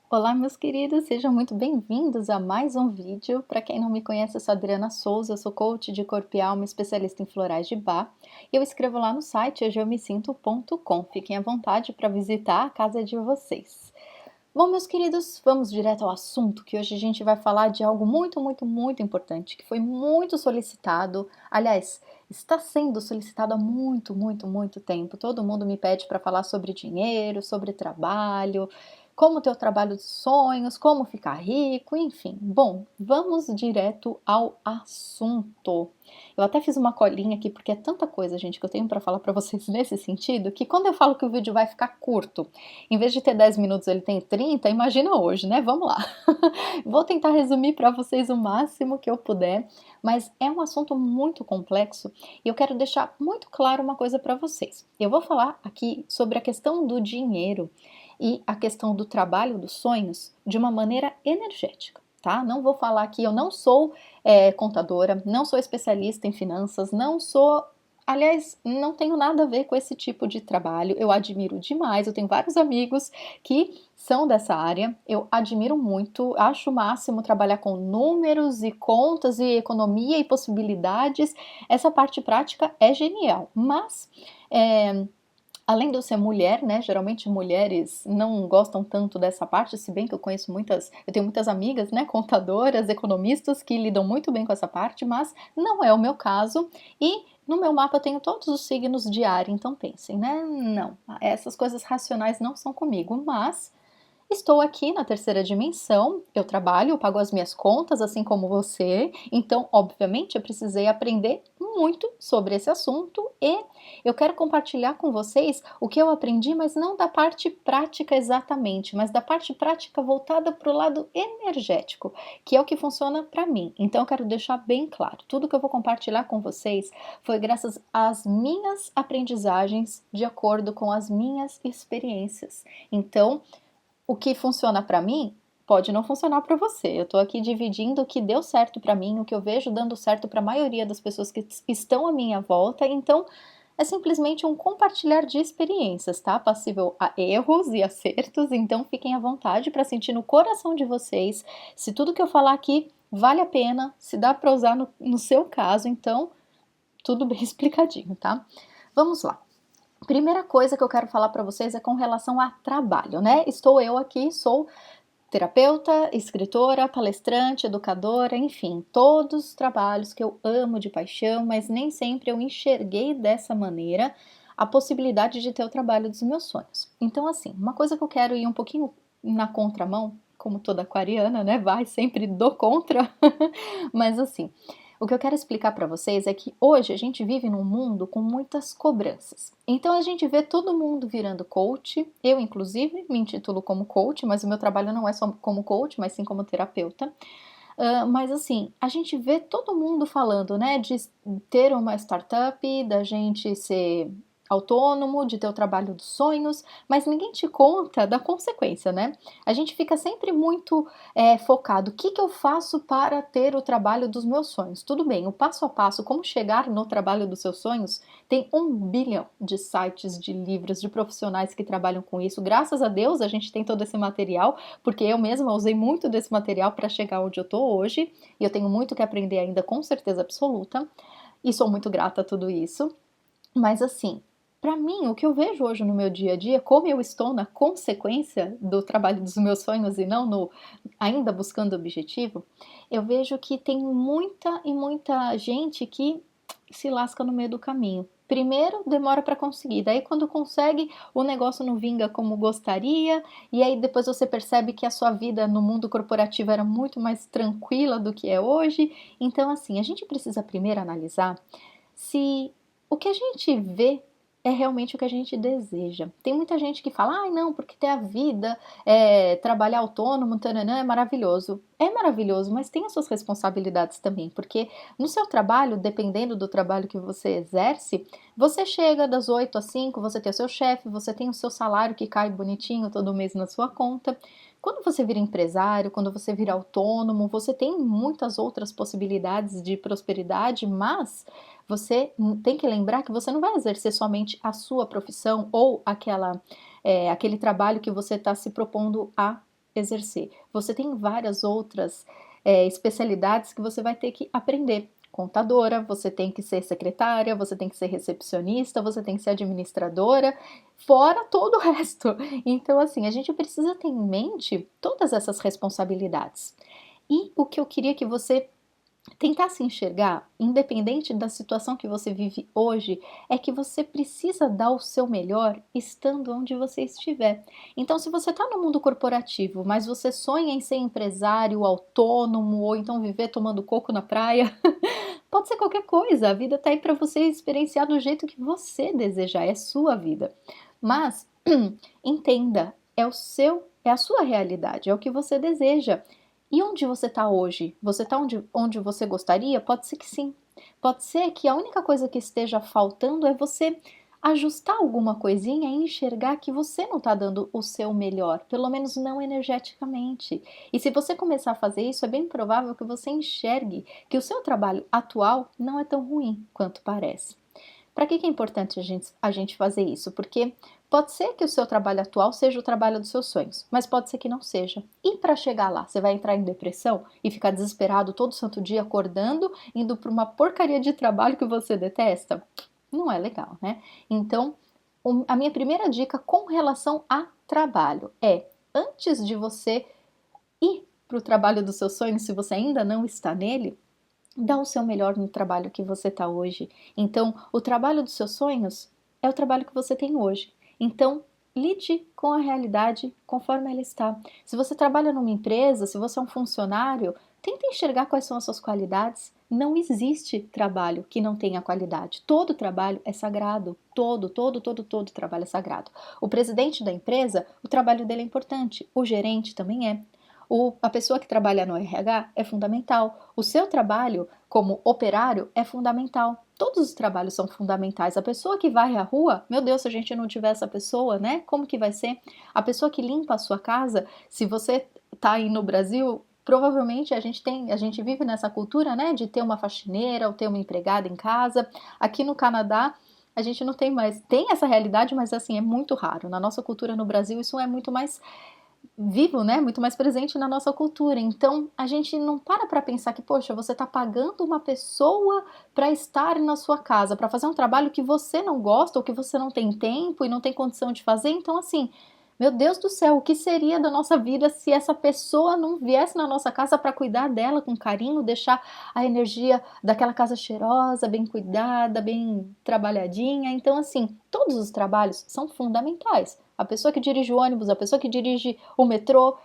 Olá, meus queridos, sejam muito bem-vindos a mais um vídeo. Para quem não me conhece, eu sou Adriana Souza, eu sou coach de corpo e alma, especialista em florais de Bach. E eu escrevo lá no site hojeeumesinto.com. Fiquem à vontade para visitar a casa de vocês. Bom, meus queridos, vamos direto ao assunto, que hoje a gente vai falar de algo muito importante, que foi muito solicitado. Aliás, está sendo solicitado há muito tempo. Todo mundo me pede para falar sobre dinheiro, sobre trabalho, como ter o trabalho dos sonhos, como ficar rico, enfim. Bom, vamos direto ao assunto. Eu até fiz uma colinha aqui porque é tanta coisa, gente, que eu tenho para falar para vocês nesse sentido, que quando eu falo que o vídeo vai ficar curto, em vez de ter 10 minutos, ele tem 30, imagina hoje, né? Vamos lá. Vou tentar resumir para vocês o máximo que eu puder, mas é um assunto muito complexo e eu quero deixar muito claro uma coisa para vocês. Eu vou falar aqui sobre a questão do dinheiro e a questão do trabalho dos sonhos de uma maneira energética. Tá? Não vou falar que eu não sou contadora, não sou especialista em finanças, não sou. Aliás, não tenho nada a ver com esse tipo de trabalho. Eu admiro demais. Eu tenho vários amigos que são dessa área. Eu admiro muito. Acho o máximo trabalhar com números e contas e economia e possibilidades. Essa parte prática é genial. Mas além de eu ser mulher, né, geralmente mulheres não gostam tanto dessa parte, se bem que eu tenho muitas amigas, né, contadoras, economistas que lidam muito bem com essa parte, mas não é o meu caso e no meu mapa eu tenho todos os signos de ar, então pensem, né, não, essas coisas racionais não são comigo, mas estou aqui na terceira dimensão, eu trabalho, eu pago as minhas contas, assim como você, então, obviamente, eu precisei aprender muito sobre esse assunto e eu quero compartilhar com vocês o que eu aprendi, mas não da parte prática exatamente, mas da parte prática voltada para o lado energético, que é o que funciona para mim. Então, eu quero deixar bem claro: tudo que eu vou compartilhar com vocês foi graças às minhas aprendizagens, de acordo com as minhas experiências. Então, o que funciona para mim pode não funcionar para você. Eu estou aqui dividindo o que deu certo para mim, o que eu vejo dando certo para a maioria das pessoas que estão à minha volta. Então, é simplesmente um compartilhar de experiências, tá? Passível a erros e acertos. Então, fiquem à vontade para sentir no coração de vocês se tudo que eu falar aqui vale a pena, se dá para usar no seu caso. Então, tudo bem explicadinho, tá? Vamos lá. Primeira coisa que eu quero falar para vocês é com relação a trabalho, né? Estou eu aqui, sou terapeuta, escritora, palestrante, educadora, enfim, todos os trabalhos que eu amo de paixão, mas nem sempre eu enxerguei dessa maneira a possibilidade de ter o trabalho dos meus sonhos. Então, assim, uma coisa que eu quero ir um pouquinho na contramão, como toda aquariana, né? Vai sempre do contra, mas assim, o que eu quero explicar para vocês é que hoje a gente vive num mundo com muitas cobranças. Então a gente vê todo mundo virando coach. Eu, inclusive, me intitulo como coach, mas o meu trabalho não é só como coach, mas sim como terapeuta. Mas assim, a gente vê todo mundo falando, né, de ter uma startup, da gente ser autônomo, de ter o trabalho dos sonhos, mas ninguém te conta da consequência, né? A gente fica sempre muito focado. O que que eu faço para ter o trabalho dos meus sonhos? Tudo bem, o passo a passo, como chegar no trabalho dos seus sonhos, tem 1 bilhão de sites, de livros, de profissionais que trabalham com isso. Graças a Deus a gente tem todo esse material, porque eu mesma usei muito desse material para chegar onde eu estou hoje, e eu tenho muito que aprender ainda, com certeza absoluta, e sou muito grata a tudo isso. Mas assim, para mim, o que eu vejo hoje no meu dia a dia, como eu estou na consequência do trabalho dos meus sonhos e não no ainda buscando o objetivo, eu vejo que tem muita gente que se lasca no meio do caminho. Primeiro demora para conseguir, daí quando consegue, o negócio não vinga como gostaria, e aí depois você percebe que a sua vida no mundo corporativo era muito mais tranquila do que é hoje. Então, assim, a gente precisa primeiro analisar se o que a gente vê é realmente o que a gente deseja. Tem muita gente que fala, ah, não, porque ter a vida, trabalhar autônomo, taranã, é maravilhoso. É maravilhoso, mas tem as suas responsabilidades também, porque no seu trabalho, dependendo do trabalho que você exerce, você chega das 8 às 5, você tem o seu chefe, você tem o seu salário que cai bonitinho todo mês na sua conta. Quando você vira empresário, quando você vira autônomo, você tem muitas outras possibilidades de prosperidade, mas você tem que lembrar que você não vai exercer somente a sua profissão ou aquele trabalho que você está se propondo a exercer. Você tem várias outras especialidades que você vai ter que aprender. Contadora, você tem que ser secretária, você tem que ser recepcionista, você tem que ser administradora, fora todo o resto. Então, assim, a gente precisa ter em mente todas essas responsabilidades. E o que eu queria que você tentar se enxergar, independente da situação que você vive hoje, é que você precisa dar o seu melhor estando onde você estiver. Então, se você está no mundo corporativo, mas você sonha em ser empresário, autônomo, ou então viver tomando coco na praia, pode ser qualquer coisa. A vida está aí para você experienciar do jeito que você desejar, é sua vida. Mas entenda, é a sua realidade, é o que você deseja. E onde você está hoje? Você está onde você gostaria? Pode ser que sim. Pode ser que a única coisa que esteja faltando é você ajustar alguma coisinha e enxergar que você não está dando o seu melhor, pelo menos não energeticamente. E se você começar a fazer isso, é bem provável que você enxergue que o seu trabalho atual não é tão ruim quanto parece. Para que é importante a gente fazer isso? Porque pode ser que o seu trabalho atual seja o trabalho dos seus sonhos, mas pode ser que não seja. E para chegar lá, você vai entrar em depressão e ficar desesperado todo santo dia acordando, indo para uma porcaria de trabalho que você detesta? Não é legal, né? Então, a minha primeira dica com relação a trabalho é, antes de você ir para o trabalho dos seus sonhos, se você ainda não está nele, dá o seu melhor no trabalho que você está hoje. Então, o trabalho dos seus sonhos é o trabalho que você tem hoje. Então, lide com a realidade conforme ela está. Se você trabalha numa empresa, se você é um funcionário, tente enxergar quais são as suas qualidades. Não existe trabalho que não tenha qualidade. Todo trabalho é sagrado. Todo trabalho é sagrado. O presidente da empresa, o trabalho dele é importante. O gerente também é. A pessoa que trabalha no RH é fundamental. O seu trabalho como operário é fundamental. Todos os trabalhos são fundamentais. A pessoa que varre a rua, meu Deus, se a gente não tiver essa pessoa, né? Como que vai ser? A pessoa que limpa a sua casa, se você tá aí no Brasil, provavelmente a gente vive nessa cultura, né, de ter uma faxineira ou ter uma empregada em casa. Aqui no Canadá, a gente não tem mais, tem essa realidade, mas assim, é muito raro. Na nossa cultura no Brasil, isso é muito mais vivo, né? Muito mais presente na nossa cultura. Então, a gente não para pensar que, poxa, você está pagando uma pessoa para estar na sua casa, para fazer um trabalho que você não gosta ou que você não tem tempo e não tem condição de fazer. Então, assim, meu Deus do céu, o que seria da nossa vida se essa pessoa não viesse na nossa casa para cuidar dela com carinho, deixar a energia daquela casa cheirosa, bem cuidada, bem trabalhadinha? Então, assim, todos os trabalhos são fundamentais. A pessoa que dirige o ônibus, a pessoa que dirige o metrô.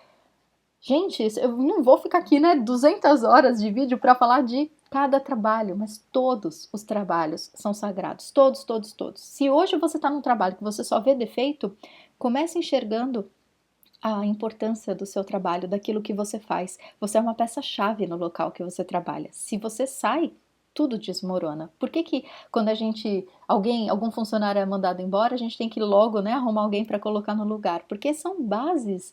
Gente, eu não vou ficar aqui, né, 200 horas de vídeo para falar de cada trabalho, mas todos os trabalhos são sagrados. Todos. Se hoje você está num trabalho que você só vê defeito, comece enxergando a importância do seu trabalho, daquilo que você faz. Você é uma peça-chave no local que você trabalha. Se você sai, tudo desmorona. Por que que quando algum funcionário é mandado embora, a gente tem que logo, né, arrumar alguém para colocar no lugar? Porque são bases,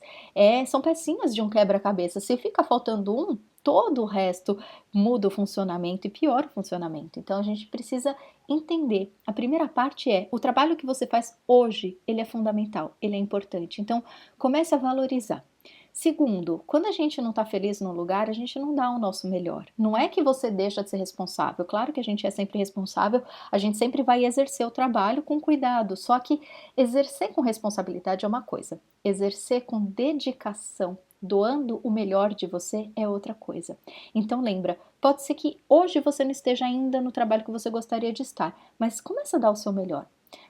são pecinhas de um quebra-cabeça. Se fica faltando um, todo o resto muda o funcionamento e piora o funcionamento. Então a gente precisa entender. A primeira parte é o trabalho que você faz hoje, ele é fundamental, ele é importante. Então comece a valorizar. Segundo, quando a gente não está feliz no lugar, a gente não dá o nosso melhor. Não é que você deixa de ser responsável. Claro que a gente é sempre responsável, a gente sempre vai exercer o trabalho com cuidado. Só que exercer com responsabilidade é uma coisa, exercer com dedicação, doando o melhor de você é outra coisa. Então lembra, pode ser que hoje você não esteja ainda no trabalho que você gostaria de estar, mas começa a dar o seu melhor.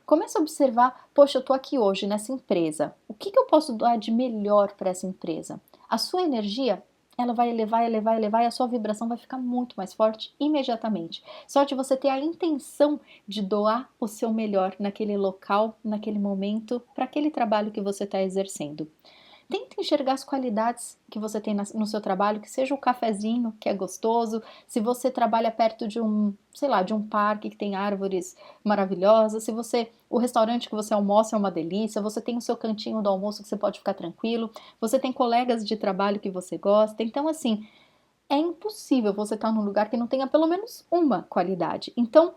Começa a observar, poxa, eu estou aqui hoje nessa empresa. O que eu posso dar de melhor para essa empresa? A sua energia, ela vai elevar e a sua vibração vai ficar muito mais forte imediatamente. Só de você ter a intenção de doar o seu melhor naquele local, naquele momento, para aquele trabalho que você está exercendo. Tenta enxergar as qualidades que você tem no seu trabalho, que seja o cafezinho, que é gostoso, se você trabalha perto de sei lá, de um parque que tem árvores maravilhosas, o restaurante que você almoça é uma delícia, você tem o seu cantinho do almoço que você pode ficar tranquilo, você tem colegas de trabalho que você gosta, então assim, é impossível você estar num lugar que não tenha pelo menos uma qualidade. Então,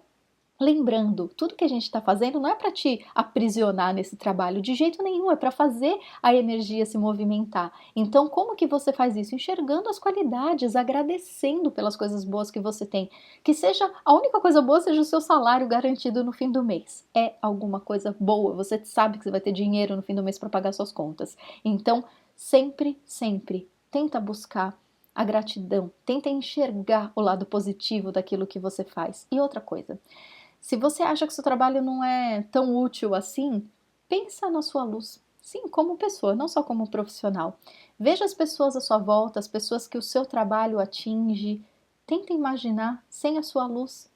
Lembrando, tudo que a gente está fazendo não é para te aprisionar nesse trabalho de jeito nenhum, é para fazer a energia se movimentar. Então, como que você faz isso? Enxergando as qualidades, agradecendo pelas coisas boas que você tem. Que seja a única coisa boa seja o seu salário garantido no fim do mês. É alguma coisa boa, você sabe que você vai ter dinheiro no fim do mês para pagar suas contas. Então, sempre, sempre tenta buscar a gratidão, tenta enxergar o lado positivo daquilo que você faz. E outra coisa, se você acha que seu trabalho não é tão útil assim, pensa na sua luz. Sim, como pessoa, não só como profissional. Veja as pessoas à sua volta, as pessoas que o seu trabalho atinge. Tenta imaginar sem a sua luz.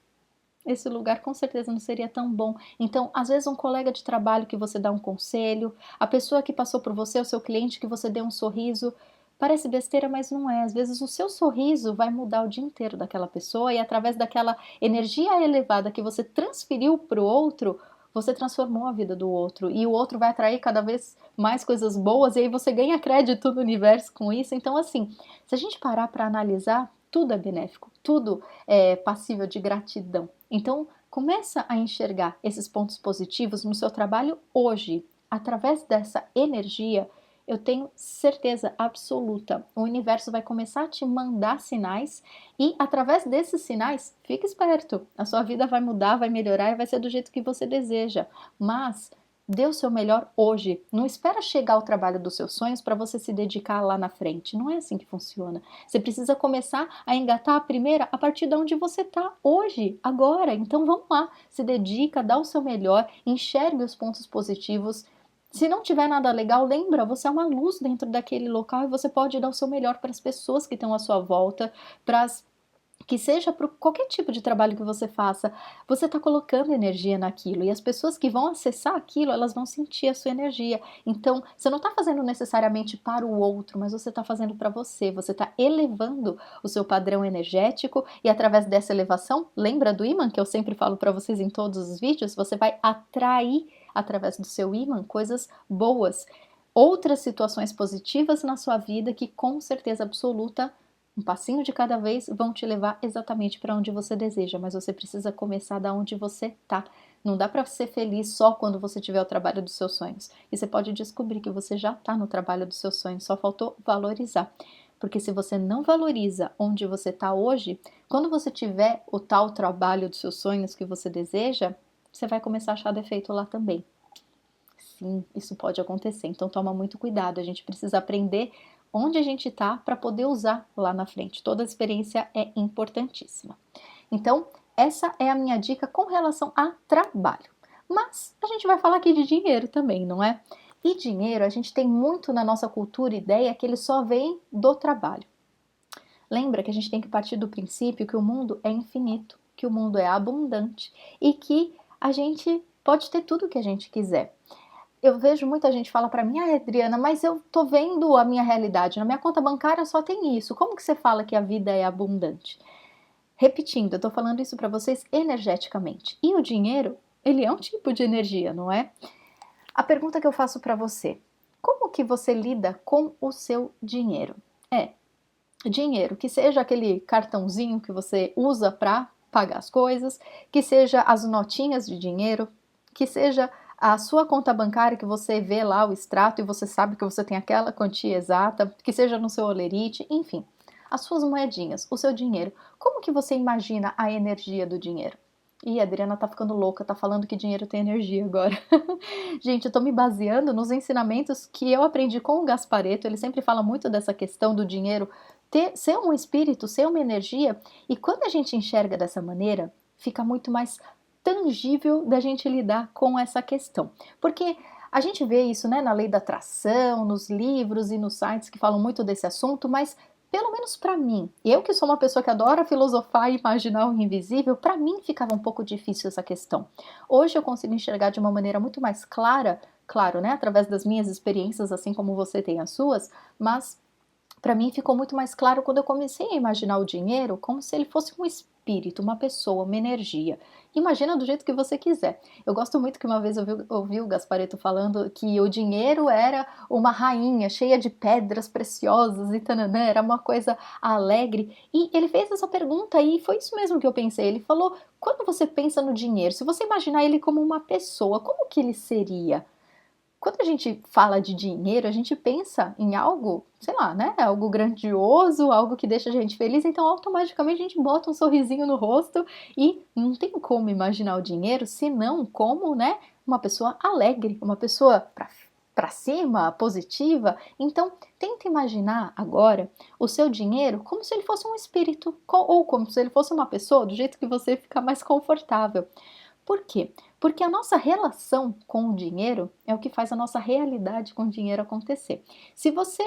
Esse lugar com certeza não seria tão bom. Então, às vezes, um colega de trabalho que você dá um conselho, a pessoa que passou por você, o seu cliente que você deu um sorriso, parece besteira, mas não é. Às vezes, o seu sorriso vai mudar o dia inteiro daquela pessoa e, através daquela energia elevada que você transferiu para o outro, você transformou a vida do outro. E o outro vai atrair cada vez mais coisas boas e aí você ganha crédito no universo com isso. Então, assim, se a gente parar para analisar, tudo é benéfico, tudo é passível de gratidão. Então, começa a enxergar esses pontos positivos no seu trabalho hoje. Através dessa energia, eu tenho certeza absoluta, o universo vai começar a te mandar sinais e através desses sinais, fique esperto, a sua vida vai mudar, vai melhorar e vai ser do jeito que você deseja. Mas dê o seu melhor hoje. Não espera chegar ao trabalho dos seus sonhos para você se dedicar lá na frente. Não é assim que funciona. Você precisa começar a engatar a primeira a partir de onde você está hoje, agora. Então vamos lá, se dedica, dá o seu melhor, enxergue os pontos positivos. Se não tiver nada legal, lembra, você é uma luz dentro daquele local e você pode dar o seu melhor para as pessoas que estão à sua volta, para as que seja para qualquer tipo de trabalho que você faça, você está colocando energia naquilo e as pessoas que vão acessar aquilo, elas vão sentir a sua energia. Então, você não está fazendo necessariamente para o outro, mas você está fazendo para você está elevando o seu padrão energético e através dessa elevação, lembra do ímã que eu sempre falo para vocês em todos os vídeos, você vai atrair através do seu ímã coisas boas, outras situações positivas na sua vida que com certeza absoluta um passinho de cada vez vão te levar exatamente para onde você deseja, mas você precisa começar da onde você tá. Não dá para ser feliz só quando você tiver o trabalho dos seus sonhos. E você pode descobrir que você já está no trabalho dos seus sonhos, só faltou valorizar. Porque se você não valoriza onde você está hoje, quando você tiver o tal trabalho dos seus sonhos que você deseja, você vai começar a achar defeito lá também. Sim, isso pode acontecer. Então toma muito cuidado. A gente precisa aprender onde a gente está para poder usar lá na frente. Toda experiência é importantíssima. Então, essa é a minha dica com relação a trabalho. Mas a gente vai falar aqui de dinheiro também, não é? E dinheiro, a gente tem muito na nossa cultura ideia que ele só vem do trabalho. Lembra que a gente tem que partir do princípio que o mundo é infinito, que o mundo é abundante e que a gente pode ter tudo o que a gente quiser. Eu vejo muita gente fala para mim, Adriana, mas eu tô vendo a minha realidade, na minha conta bancária só tem isso, como que você fala que a vida é abundante? Repetindo, eu tô falando isso para vocês energeticamente. E o dinheiro, ele é um tipo de energia, não é? A pergunta que eu faço para você, como que você lida com o seu dinheiro? Dinheiro, que seja aquele cartãozinho que você usa para pagar as coisas, que seja as notinhas de dinheiro, que seja a sua conta bancária que você vê lá o extrato e você sabe que você tem aquela quantia exata, que seja no seu olerite, enfim, as suas moedinhas, o seu dinheiro. Como que você imagina a energia do dinheiro? Ih, a Adriana tá ficando louca, tá falando que dinheiro tem energia agora. Gente, eu tô me baseando nos ensinamentos que eu aprendi com o Gasparetto, ele sempre fala muito dessa questão do dinheiro ser um espírito, ser uma energia, e quando a gente enxerga dessa maneira, fica muito mais tangível da gente lidar com essa questão. Porque a gente vê isso, né, na lei da atração, nos livros e nos sites que falam muito desse assunto, mas pelo menos para mim, eu que sou uma pessoa que adora filosofar e imaginar o invisível, para mim ficava um pouco difícil essa questão. Hoje eu consigo enxergar de uma maneira muito mais clara, claro, né, através das minhas experiências, assim como você tem as suas, mas para mim ficou muito mais claro quando eu comecei a imaginar o dinheiro como se ele fosse espírito, uma pessoa, uma energia. Imagina do jeito que você quiser. Eu gosto muito que uma vez eu ouvi o Gasparetto falando que o dinheiro era uma rainha cheia de pedras preciosas e tananã, era uma coisa alegre. E ele fez essa pergunta e foi isso mesmo que eu pensei. Ele falou, quando você pensa no dinheiro, se você imaginar ele como uma pessoa, como que ele seria? Quando a gente fala de dinheiro, a gente pensa em algo, sei lá, né? Algo grandioso, algo que deixa a gente feliz, então automaticamente a gente bota um sorrisinho no rosto e não tem como imaginar o dinheiro senão como, né? Uma pessoa alegre, uma pessoa para cima, positiva. Então, tenta imaginar agora o seu dinheiro como se ele fosse um espírito ou como se ele fosse uma pessoa, do jeito que você ficar mais confortável. Por quê? Porque a nossa relação com o dinheiro é o que faz a nossa realidade com o dinheiro acontecer. Se você.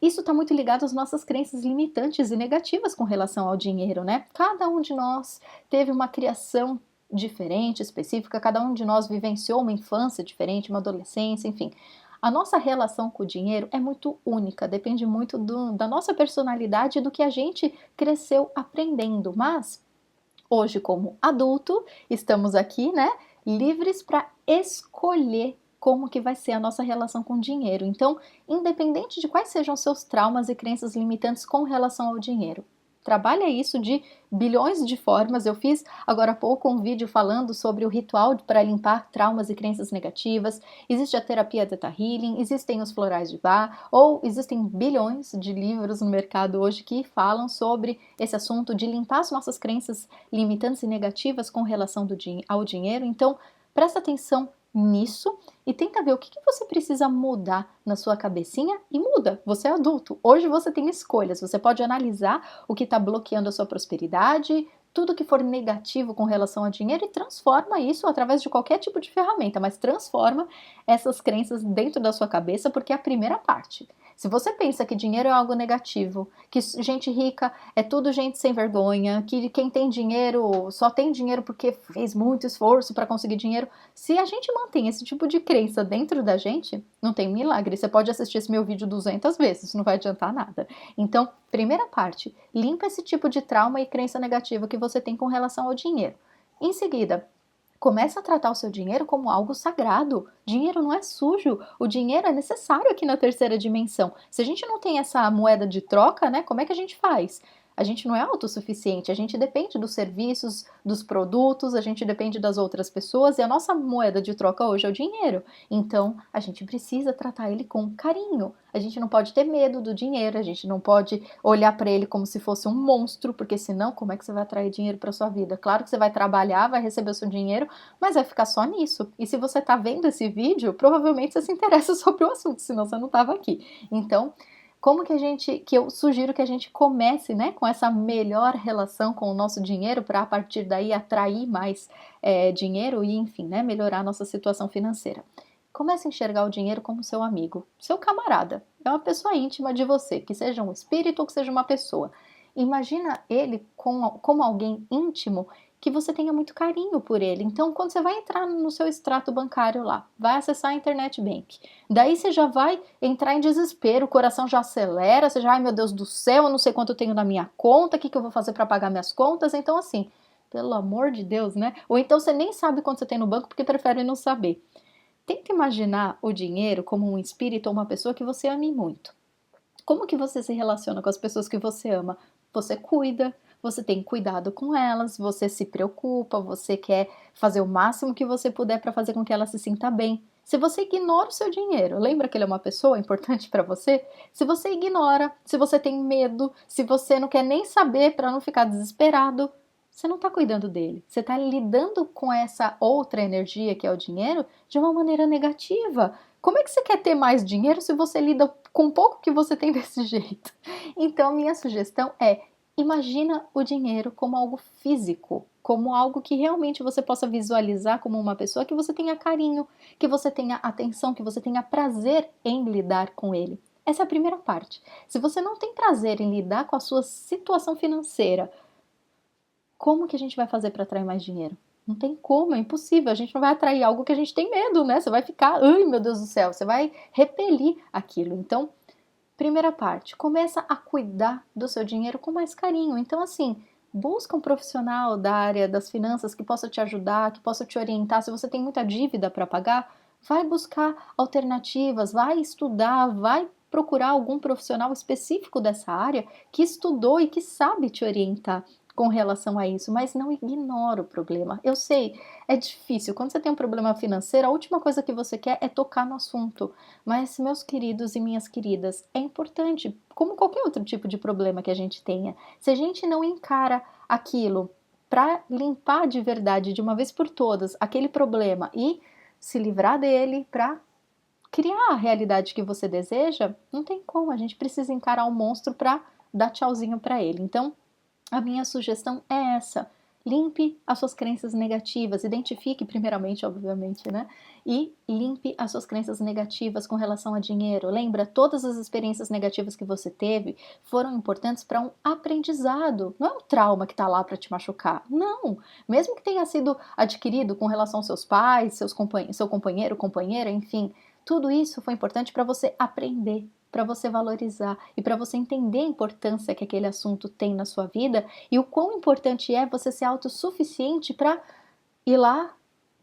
Isso está muito ligado às nossas crenças limitantes e negativas com relação ao dinheiro, né? Cada um de nós teve uma criação diferente, específica, cada um de nós vivenciou uma infância diferente, uma adolescência, enfim. A nossa relação com o dinheiro é muito única, depende muito da nossa personalidade e do que a gente cresceu aprendendo, mas hoje, como adulto, estamos aqui, né, livres para escolher como que vai ser a nossa relação com o dinheiro. Então, independente de quais sejam os seus traumas e crenças limitantes com relação ao dinheiro, trabalha isso de bilhões de formas. Eu fiz agora há pouco um vídeo falando sobre o ritual para limpar traumas e crenças negativas. Existe a terapia Theta Healing, existem os florais de Bach, ou existem bilhões de livros no mercado hoje que falam sobre esse assunto de limpar as nossas crenças limitantes e negativas com relação ao dinheiro. Então, presta atenção nisso e tenta ver o que você precisa mudar na sua cabecinha e muda. Você é adulto. Hoje você tem escolhas. Você pode analisar o que está bloqueando a sua prosperidade, tudo que for negativo com relação ao dinheiro e transforma isso através de qualquer tipo de ferramenta, mas transforma essas crenças dentro da sua cabeça porque é a primeira parte. Se você pensa que dinheiro é algo negativo, que gente rica é tudo gente sem vergonha, que quem tem dinheiro só tem dinheiro porque fez muito esforço para conseguir dinheiro, se a gente mantém esse tipo de crença dentro da gente, não tem milagre. Você pode assistir esse meu vídeo 200 vezes, não vai adiantar nada. Então, primeira parte, limpa esse tipo de trauma e crença negativa que você tem com relação ao dinheiro. Em seguida, começa a tratar o seu dinheiro como algo sagrado. Dinheiro não é sujo. O dinheiro é necessário aqui na terceira dimensão. Se a gente não tem essa moeda de troca, né, como é que a gente faz? A gente não é autossuficiente, a gente depende dos serviços, dos produtos, a gente depende das outras pessoas e a nossa moeda de troca hoje é o dinheiro. Então, a gente precisa tratar ele com carinho. A gente não pode ter medo do dinheiro, a gente não pode olhar para ele como se fosse um monstro, porque senão, como é que você vai atrair dinheiro para sua vida? Claro que você vai trabalhar, vai receber o seu dinheiro, mas vai ficar só nisso. E se você está vendo esse vídeo, provavelmente você se interessa sobre o assunto, senão você não estava aqui. Então, como que eu sugiro que a gente comece, né, com essa melhor relação com o nosso dinheiro para a partir daí atrair mais dinheiro e, enfim, né, melhorar a nossa situação financeira. Comece a enxergar o dinheiro como seu amigo, seu camarada. É uma pessoa íntima de você, que seja um espírito ou que seja uma pessoa. Imagina ele como alguém íntimo que você tenha muito carinho por ele. Então, quando você vai entrar no seu extrato bancário lá, vai acessar a Internet Bank, daí você já vai entrar em desespero, o coração já acelera, você já, ai meu Deus do céu, eu não sei quanto eu tenho na minha conta, o que eu vou fazer para pagar minhas contas? Então, assim, pelo amor de Deus, né? Ou então você nem sabe quanto você tem no banco porque prefere não saber. Tenta imaginar o dinheiro como um espírito ou uma pessoa que você ame muito. Como que você se relaciona com as pessoas que você ama? Você cuida, você tem cuidado com elas, você se preocupa, você quer fazer o máximo que você puder para fazer com que ela se sinta bem. Se você ignora o seu dinheiro, lembra que ele é uma pessoa importante para você? Se você ignora, se você tem medo, se você não quer nem saber para não ficar desesperado, você não está cuidando dele. Você está lidando com essa outra energia que é o dinheiro de uma maneira negativa. Como é que você quer ter mais dinheiro se você lida com pouco que você tem desse jeito? Então, minha sugestão é: imagina o dinheiro como algo físico, como algo que realmente você possa visualizar como uma pessoa que você tenha carinho, que você tenha atenção, que você tenha prazer em lidar com ele. Essa é a primeira parte. Se você não tem prazer em lidar com a sua situação financeira, como que a gente vai fazer para atrair mais dinheiro? Não tem como, é impossível. A gente não vai atrair algo que a gente tem medo, né? Você vai ficar, ai meu Deus do céu, você vai repelir aquilo. Então, primeira parte, começa a cuidar do seu dinheiro com mais carinho. Então, assim, busca um profissional da área das finanças que possa te ajudar, que possa te orientar. Se você tem muita dívida para pagar, vai buscar alternativas, vai estudar, vai procurar algum profissional específico dessa área que estudou e que sabe te orientar com relação a isso, mas não ignora o problema. Eu sei, é difícil. Quando você tem um problema financeiro, a última coisa que você quer é tocar no assunto. Mas, meus queridos e minhas queridas, é importante, como qualquer outro tipo de problema que a gente tenha, se a gente não encara aquilo para limpar de verdade, de uma vez por todas, aquele problema e se livrar dele para criar a realidade que você deseja, não tem como. A gente precisa encarar o monstro para dar tchauzinho para ele. Então, a minha sugestão é essa: limpe as suas crenças negativas, identifique primeiramente, obviamente, né? E limpe as suas crenças negativas com relação a dinheiro. Lembra, todas as experiências negativas que você teve foram importantes para um aprendizado. Não é um trauma que está lá para te machucar. Não! Mesmo que tenha sido adquirido com relação aos seus pais, seu companheiro, companheira, enfim, tudo isso foi importante para você aprender, para você valorizar e para você entender a importância que aquele assunto tem na sua vida e o quão importante é você ser autossuficiente para ir lá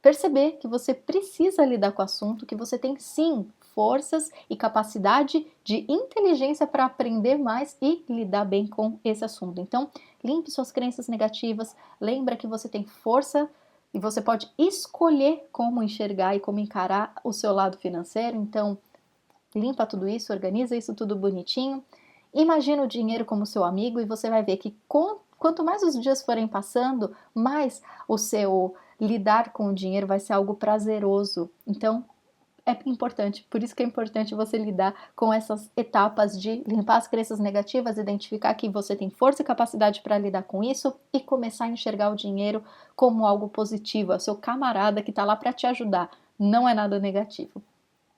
perceber que você precisa lidar com o assunto, que você tem sim forças e capacidade de inteligência para aprender mais e lidar bem com esse assunto. Então, limpe suas crenças negativas, lembra que você tem força e você pode escolher como enxergar e como encarar o seu lado financeiro. Então, limpa tudo isso, organiza isso tudo bonitinho. Imagina o dinheiro como seu amigo e você vai ver que quanto mais os dias forem passando, mais o seu lidar com o dinheiro vai ser algo prazeroso. Então, é importante, por isso que é importante você lidar com essas etapas de limpar as crenças negativas, identificar que você tem força e capacidade para lidar com isso e começar a enxergar o dinheiro como algo positivo, é o seu camarada que está lá para te ajudar, não é nada negativo.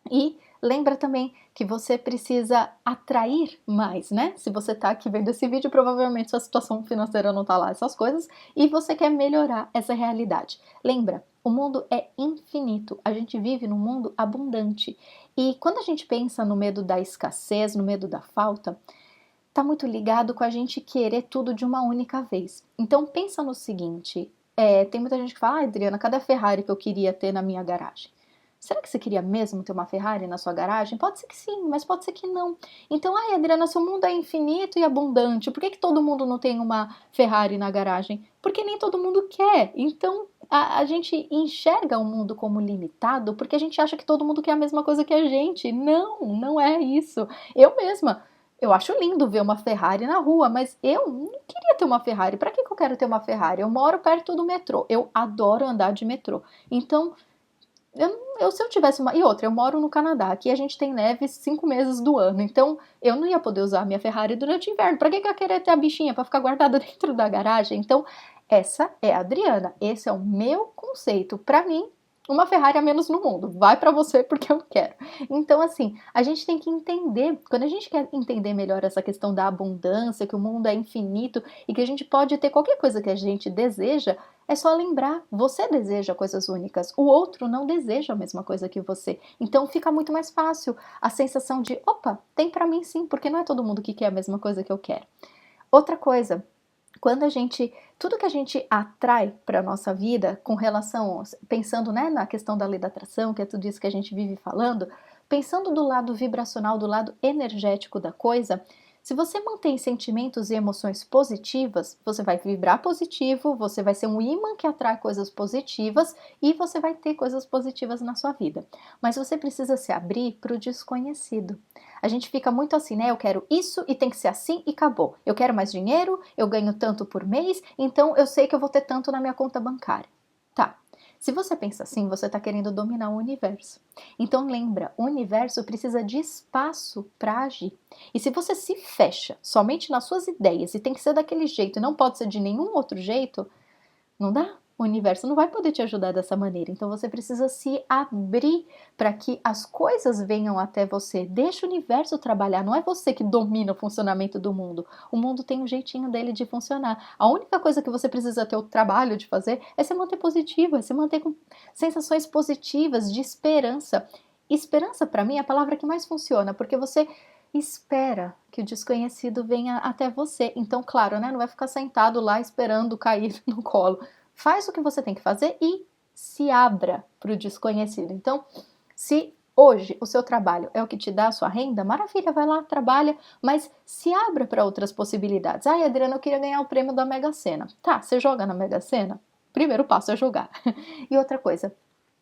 E lembra também que você precisa atrair mais, né? Se você tá aqui vendo esse vídeo, provavelmente sua situação financeira não tá lá, essas coisas, e você quer melhorar essa realidade. Lembra, o mundo é infinito, a gente vive num mundo abundante. E quando a gente pensa no medo da escassez, no medo da falta, tá muito ligado com a gente querer tudo de uma única vez. Então pensa no seguinte, tem muita gente que fala, Adriana, cadê a Ferrari que eu queria ter na minha garagem? Será que você queria mesmo ter uma Ferrari na sua garagem? Pode ser que sim, mas pode ser que não. Então, Adriana, seu mundo é infinito e abundante. Por que todo mundo não tem uma Ferrari na garagem? Porque nem todo mundo quer. Então, a gente enxerga o mundo como limitado porque a gente acha que todo mundo quer a mesma coisa que a gente. Não, não é isso. Eu mesma, eu acho lindo ver uma Ferrari na rua, mas eu não queria ter uma Ferrari. Para que eu quero ter uma Ferrari? Eu moro perto do metrô. Eu adoro andar de metrô. Então, se eu tivesse uma. E outra, eu moro no Canadá, aqui a gente tem neve 5 meses do ano, então eu não ia poder usar a minha Ferrari durante o inverno. Pra que eu ia querer ter a bichinha? Pra ficar guardada dentro da garagem? Então, essa é a Adriana, esse é o meu conceito. Pra mim, uma Ferrari a menos no mundo. Vai pra você porque eu quero. Então, assim, a gente tem que entender, quando a gente quer entender melhor essa questão da abundância, que o mundo é infinito e que a gente pode ter qualquer coisa que a gente deseja, é só lembrar, você deseja coisas únicas, o outro não deseja a mesma coisa que você. Então fica muito mais fácil a sensação de, opa, tem pra mim sim, porque não é todo mundo que quer a mesma coisa que eu quero. Outra coisa, quando tudo que a gente atrai para a nossa vida, com relação, pensando, né, na questão da lei da atração, que é tudo isso que a gente vive falando, pensando do lado vibracional, do lado energético da coisa, se você mantém sentimentos e emoções positivas, você vai vibrar positivo, você vai ser um imã que atrai coisas positivas e você vai ter coisas positivas na sua vida. Mas você precisa se abrir para o desconhecido. A gente fica muito assim, né? Eu quero isso e tem que ser assim e acabou. Eu quero mais dinheiro, eu ganho tanto por mês, então eu sei que eu vou ter tanto na minha conta bancária. Tá. Se você pensa assim, você está querendo dominar o universo. Então lembra, o universo precisa de espaço para agir. E se você se fecha somente nas suas ideias e tem que ser daquele jeito e não pode ser de nenhum outro jeito, não dá. O universo não vai poder te ajudar dessa maneira. Então você precisa se abrir para que as coisas venham até você. Deixa o universo trabalhar. Não é você que domina o funcionamento do mundo. O mundo tem um jeitinho dele de funcionar. A única coisa que você precisa ter o trabalho de fazer é se manter positivo, é se manter com sensações positivas, de esperança. Esperança, para mim, é a palavra que mais funciona, porque você espera que o desconhecido venha até você. Então, claro, né, não vai ficar sentado lá esperando cair no colo. Faz o que você tem que fazer e se abra para o desconhecido. Então, se hoje o seu trabalho é o que te dá a sua renda, maravilha, vai lá, trabalha, mas se abra para outras possibilidades. Ai, Adriana, eu queria ganhar o prêmio da Mega Sena. Tá, você joga na Mega Sena? Primeiro passo é jogar. E outra coisa,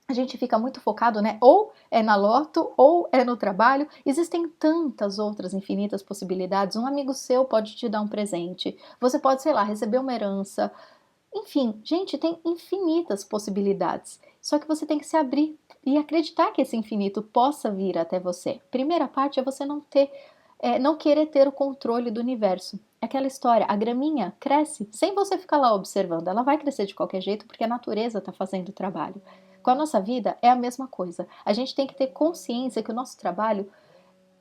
a gente fica muito focado, né? Ou é na loto, ou é no trabalho. Existem tantas outras infinitas possibilidades. Um amigo seu pode te dar um presente. Você pode, sei lá, receber uma herança. Enfim, gente, tem infinitas possibilidades. Só que você tem que se abrir e acreditar que esse infinito possa vir até você. Primeira parte é você não querer ter o controle do universo. Aquela história, a graminha cresce sem você ficar lá observando. Ela vai crescer de qualquer jeito porque a natureza está fazendo o trabalho. Com a nossa vida é a mesma coisa. A gente tem que ter consciência que o nosso trabalho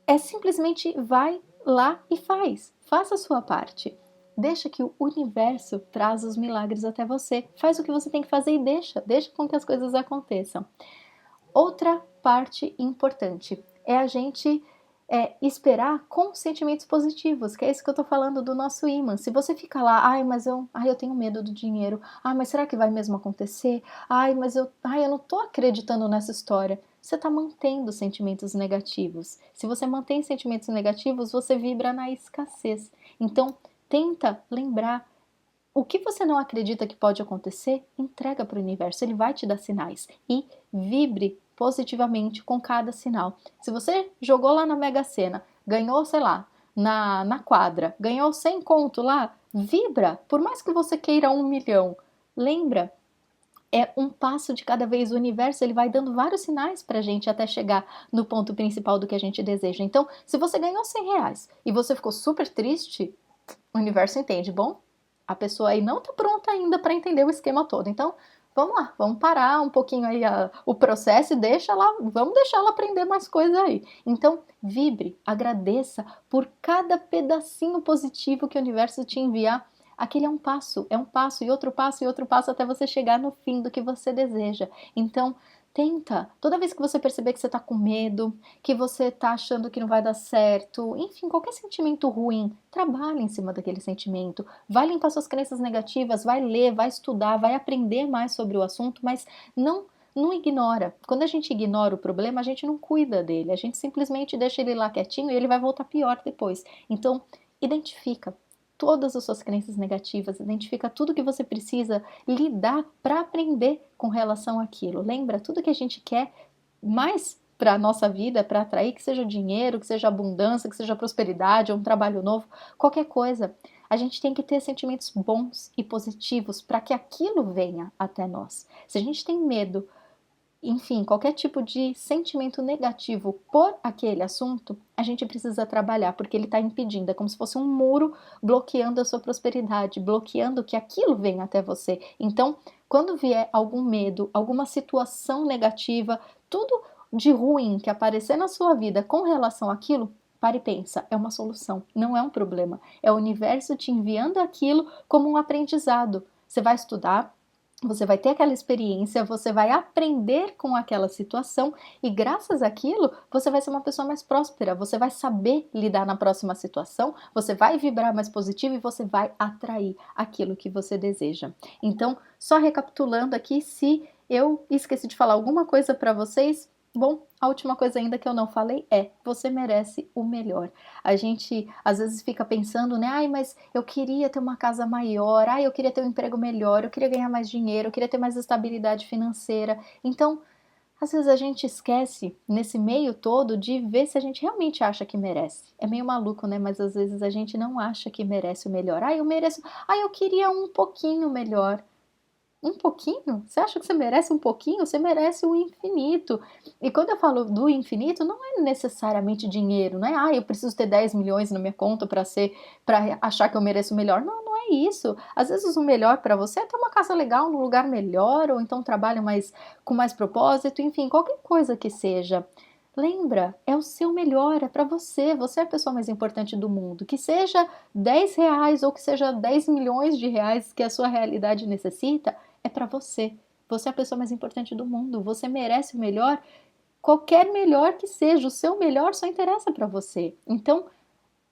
é simplesmente vai lá e faz. Faça a sua parte. Deixa que o universo traz os milagres até você. Faz o que você tem que fazer e deixa com que as coisas aconteçam. Outra parte importante é a gente esperar com sentimentos positivos, que é isso que eu tô falando do nosso ímã. Se você fica lá, mas eu tenho medo do dinheiro, mas será que vai mesmo acontecer? Mas eu não tô acreditando nessa história. Você tá mantendo sentimentos negativos. Se você mantém sentimentos negativos, você vibra na escassez. Então, tenta lembrar o que você não acredita que pode acontecer, entrega para o universo, ele vai te dar sinais e vibre positivamente com cada sinal. Se você jogou lá na Mega Sena, ganhou, sei lá, na quadra, ganhou 100 conto lá, vibra, por mais que você queira 1 milhão, lembra, é um passo de cada vez, o universo ele vai dando vários sinais pra gente até chegar no ponto principal do que a gente deseja. Então, se você ganhou 100 reais e você ficou super triste, o universo entende, bom, a pessoa aí não tá pronta ainda para entender o esquema todo. Então, vamos lá, vamos parar um pouquinho aí o processo e vamos deixar ela aprender mais coisa aí. Então, vibre, agradeça por cada pedacinho positivo que o universo te enviar. Aquele é um passo e outro passo até você chegar no fim do que você deseja. Então, tenta, toda vez que você perceber que você tá com medo, que você tá achando que não vai dar certo, enfim, qualquer sentimento ruim, trabalhe em cima daquele sentimento, vai limpar suas crenças negativas, vai ler, vai estudar, vai aprender mais sobre o assunto, mas não ignora. Quando a gente ignora o problema, a gente não cuida dele, a gente simplesmente deixa ele lá quietinho e ele vai voltar pior depois. Então, identifica todas as suas crenças negativas, identifica tudo que você precisa lidar para aprender com relação àquilo. Lembra, tudo que a gente quer mais para a nossa vida, para atrair, que seja dinheiro, que seja abundância, que seja prosperidade, ou um trabalho novo, qualquer coisa. A gente tem que ter sentimentos bons e positivos para que aquilo venha até nós. Se a gente tem medo, enfim, qualquer tipo de sentimento negativo por aquele assunto, a gente precisa trabalhar, porque ele está impedindo, é como se fosse um muro bloqueando a sua prosperidade, bloqueando que aquilo venha até você. Então, quando vier algum medo, alguma situação negativa, tudo de ruim que aparecer na sua vida com relação àquilo, pare e pensa, é uma solução, não é um problema. É o universo te enviando aquilo como um aprendizado. Você vai estudar, você vai ter aquela experiência, você vai aprender com aquela situação e graças àquilo você vai ser uma pessoa mais próspera, você vai saber lidar na próxima situação, você vai vibrar mais positivo e você vai atrair aquilo que você deseja. Então, só recapitulando aqui, se eu esqueci de falar alguma coisa para vocês, bom, a última coisa ainda que eu não falei é, você merece o melhor. A gente às vezes fica pensando, né, mas eu queria ter uma casa maior, eu queria ter um emprego melhor, eu queria ganhar mais dinheiro, eu queria ter mais estabilidade financeira. Então, às vezes a gente esquece, nesse meio todo, de ver se a gente realmente acha que merece. É meio maluco, né, mas às vezes a gente não acha que merece o melhor. Eu mereço, eu queria um pouquinho melhor. Um pouquinho? Você acha que você merece um pouquinho? Você merece o infinito. E quando eu falo do infinito, não é necessariamente dinheiro, não é, eu preciso ter 10 milhões na minha conta para achar que eu mereço o melhor. Não, não é isso. Às vezes o melhor para você é ter uma casa legal, num lugar melhor, ou então um trabalho com mais propósito, enfim, qualquer coisa que seja. Lembra, é o seu melhor, é para você é a pessoa mais importante do mundo. Que seja 10 reais ou que seja 10 milhões de reais que a sua realidade necessita, é para você. Você é a pessoa mais importante do mundo, você merece o melhor qualquer melhor que seja, o seu melhor só interessa para você. Então,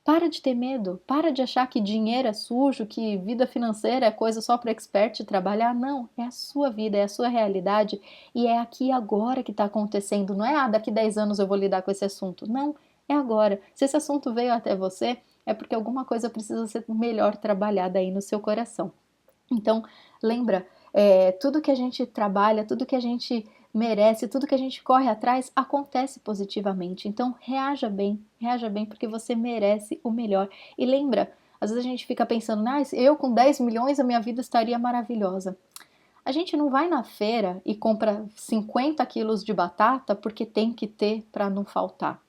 para de ter medo, para de achar que dinheiro é sujo, que vida financeira é coisa só para expert trabalhar. Não, é a sua vida, é a sua realidade e é aqui e agora que está acontecendo. Não é, daqui 10 anos eu vou lidar com esse assunto. Não, é agora. Se esse assunto veio até você, é porque alguma coisa precisa ser melhor trabalhada aí no seu coração. Então, lembra, tudo que a gente trabalha, tudo que a gente merece, tudo que a gente corre atrás, acontece positivamente. Então, reaja bem, porque você merece o melhor. E lembra, às vezes a gente fica pensando, eu com 10 milhões a minha vida estaria maravilhosa. A gente não vai na feira e compra 50 quilos de batata porque tem que ter para não faltar.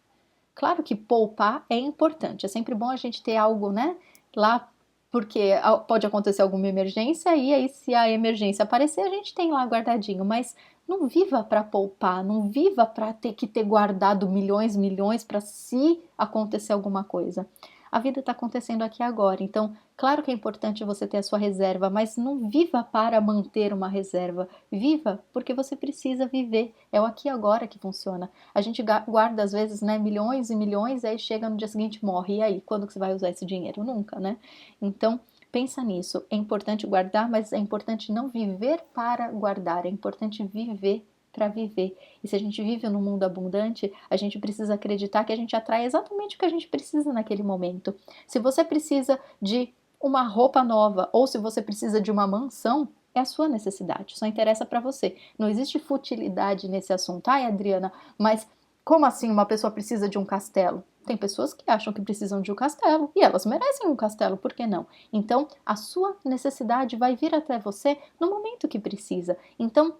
Claro que poupar é importante, é sempre bom a gente ter algo, né, lá, porque pode acontecer alguma emergência e aí se a emergência aparecer a gente tem lá guardadinho, mas não viva para poupar, não viva para ter que ter guardado milhões para se acontecer alguma coisa. A vida está acontecendo aqui agora, então claro que é importante você ter a sua reserva, mas não viva para manter uma reserva, viva porque você precisa viver, é o aqui e agora que funciona. A gente guarda às vezes, né, milhões e milhões, e aí chega no dia seguinte e morre, e aí, quando que você vai usar esse dinheiro? Nunca, né? Então, pensa nisso, é importante guardar, mas é importante não viver para guardar, é importante viver para viver. E se a gente vive num mundo abundante, a gente precisa acreditar que a gente atrai exatamente o que a gente precisa naquele momento. Se você precisa de uma roupa nova ou se você precisa de uma mansão, é a sua necessidade, só interessa para você. Não existe futilidade nesse assunto. Ai, Adriana, mas como assim uma pessoa precisa de um castelo? Tem pessoas que acham que precisam de um castelo e elas merecem um castelo, por que não? Então, a sua necessidade vai vir até você no momento que precisa. Então,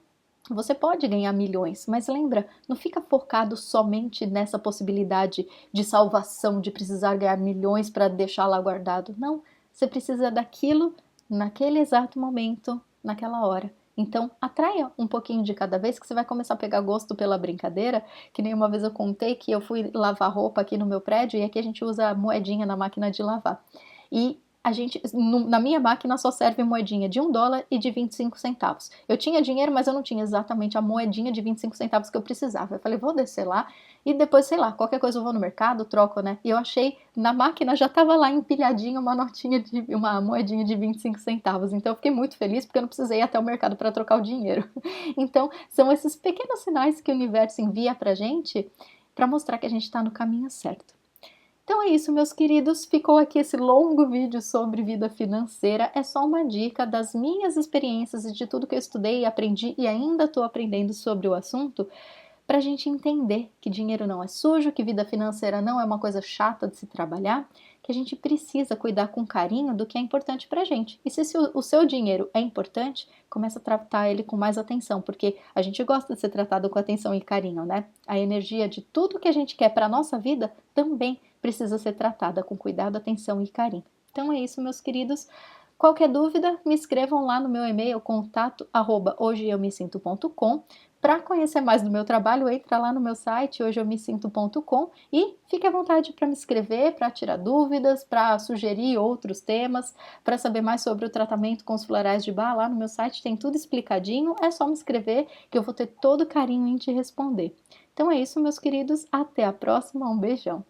você pode ganhar milhões, mas lembra, não fica focado somente nessa possibilidade de salvação, de precisar ganhar milhões para deixar lá guardado. Não, você precisa daquilo naquele exato momento, naquela hora. Então, atraia um pouquinho de cada vez que você vai começar a pegar gosto pela brincadeira, que nem uma vez eu contei que eu fui lavar roupa aqui no meu prédio e aqui a gente usa moedinha na máquina de lavar. E na minha máquina só serve moedinha de $1 e de 25 centavos. Eu tinha dinheiro, mas eu não tinha exatamente a moedinha de 25 centavos que eu precisava. Eu falei, vou descer lá e depois, sei lá, qualquer coisa eu vou no mercado, troco, né? E eu achei, na máquina já tava lá empilhadinha uma moedinha de 25 centavos. Então eu fiquei muito feliz porque eu não precisei ir até o mercado para trocar o dinheiro. Então, são esses pequenos sinais que o universo envia pra gente para mostrar que a gente está no caminho certo. Então é isso, meus queridos. Ficou aqui esse longo vídeo sobre vida financeira. É só uma dica das minhas experiências e de tudo que eu estudei, aprendi e ainda estou aprendendo sobre o assunto, para a gente entender que dinheiro não é sujo, que vida financeira não é uma coisa chata de se trabalhar, que a gente precisa cuidar com carinho do que é importante para a gente. E se o seu dinheiro é importante, começa a tratar ele com mais atenção, porque a gente gosta de ser tratado com atenção e carinho, né? A energia de tudo que a gente quer para a nossa vida também precisa ser tratada com cuidado, atenção e carinho. Então é isso, meus queridos. Qualquer dúvida, me escrevam lá no meu e-mail, contato@hojeeumesinto.com. Para conhecer mais do meu trabalho, entra lá no meu site, hojeeumesinto.com, e fique à vontade para me escrever, para tirar dúvidas, para sugerir outros temas, para saber mais sobre o tratamento com os florais de Bach. Lá no meu site tem tudo explicadinho, é só me escrever que eu vou ter todo carinho em te responder. Então é isso, meus queridos, até a próxima, um beijão!